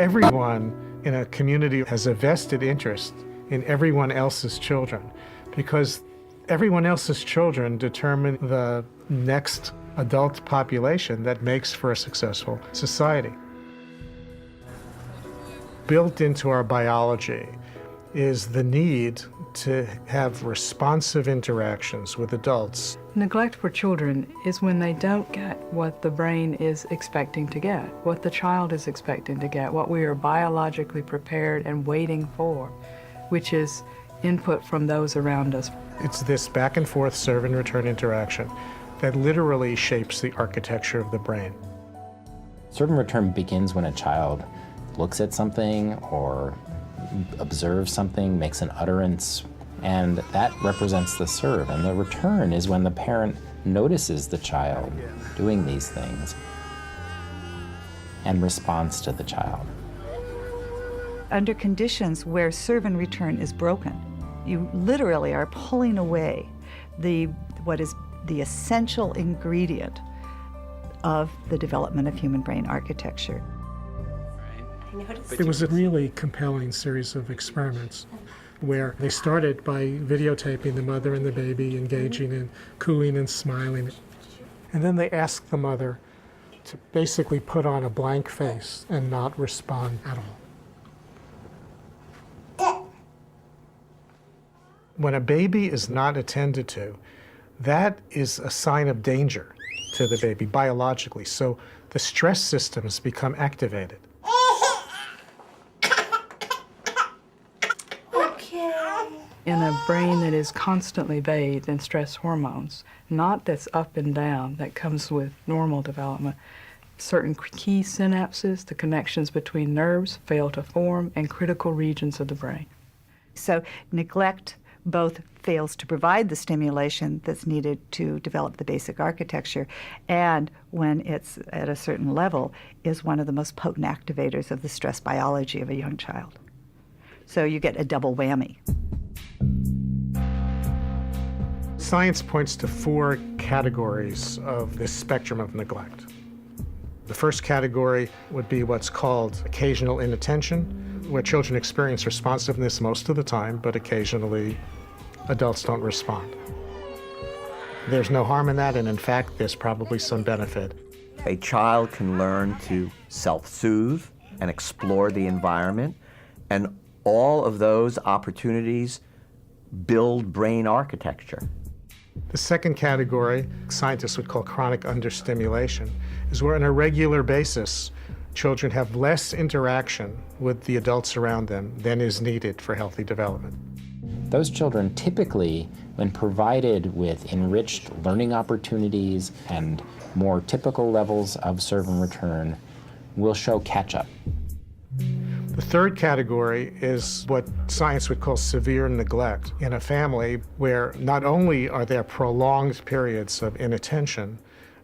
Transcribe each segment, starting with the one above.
Everyone in a community has a vested interest in everyone else's children, because everyone else's children determine the next adult population that makes for a successful society. Built into our biology is the need to have responsive interactions with adults. Neglect for children is when they don't get what the brain is expecting to get, what the child is expecting to get, what we are biologically prepared and waiting for, which is input from those around us. It's this back and forth serve and return interaction that literally shapes the architecture of the brain. Serve and return begins when a child looks at something or observes something, makes an utterance, and that represents the serve. And the return is when the parent notices the child doing these things and responds to the child. Under conditions where serve and return is broken, you literally are pulling away what is the essential ingredient of the development of human brain architecture. It was a really compelling series of experiments where they started by videotaping the mother and the baby engaging in cooing and smiling. And then they asked the mother to basically put on a blank face and not respond at all. When a baby is not attended to, that is a sign of danger to the baby biologically. So the stress systems become activated. In a brain that is constantly bathed in stress hormones, not that's up and down, that comes with normal development, certain key synapses, the connections between nerves, fail to form, and critical regions of the brain. So neglect both fails to provide the stimulation that's needed to develop the basic architecture, and when it's at a certain level, is one of the most potent activators of the stress biology of a young child. So you get a double whammy. Science points to 4 categories of this spectrum of neglect. The first category would be what's called occasional inattention, where children experience responsiveness most of the time, but occasionally adults don't respond. There's no harm in that, and in fact, there's probably some benefit. A child can learn to self-soothe and explore the environment, and all of those opportunities build brain architecture. The second category, scientists would call chronic understimulation, is where on a regular basis, children have less interaction with the adults around them than is needed for healthy development. Those children typically, when provided with enriched learning opportunities and more typical levels of serve and return, will show catch-up. The third category is what science would call severe neglect in a family where not only are there prolonged periods of inattention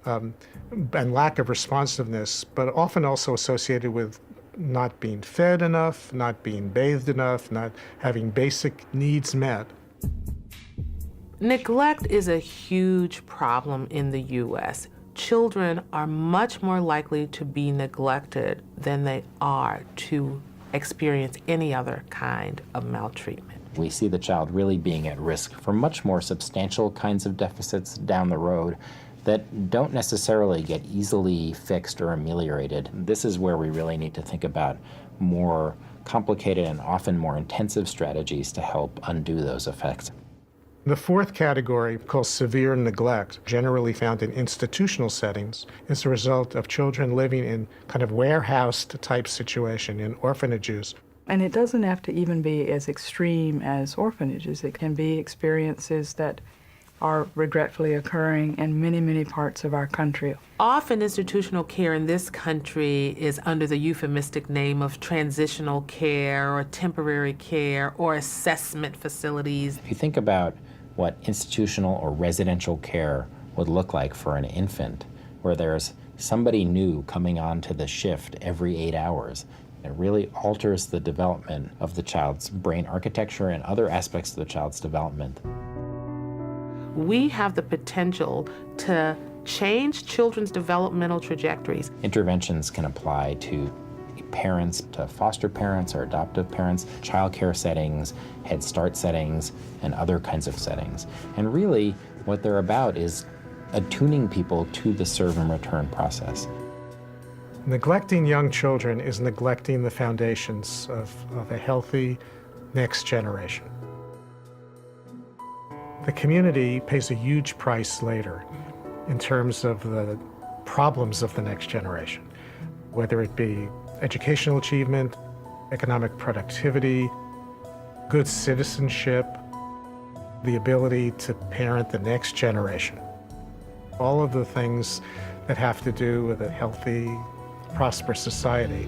and lack of responsiveness, but often also associated with not being fed enough, not being bathed enough, not having basic needs met. Neglect is a huge problem in the U.S. Children are much more likely to be neglected than they are to experience any other kind of maltreatment. We see the child really being at risk for much more substantial kinds of deficits down the road that don't necessarily get easily fixed or ameliorated. This is where we really need to think about more complicated and often more intensive strategies to help undo those effects. The fourth category, called severe neglect, generally found in institutional settings, is the result of children living in kind of warehoused type situation in orphanages. And it doesn't have to even be as extreme as orphanages. It can be experiences that are regretfully occurring in many, many parts of our country. Often institutional care in this country is under the euphemistic name of transitional care or temporary care or assessment facilities. If you think about what institutional or residential care would look like for an infant, where there's somebody new coming onto the shift every 8 hours, it really alters the development of the child's brain architecture and other aspects of the child's development. We have the potential to change children's developmental trajectories. Interventions can apply to parents to foster parents or adoptive parents, child care settings, Head Start settings, and other kinds of settings. And really, what they're about is attuning people to the serve and return process. Neglecting young children is neglecting the foundations of a healthy next generation. The community pays a huge price later in terms of the problems of the next generation, whether it be educational achievement, economic productivity, good citizenship, the ability to parent the next generation. All of the things that have to do with a healthy, prosperous society.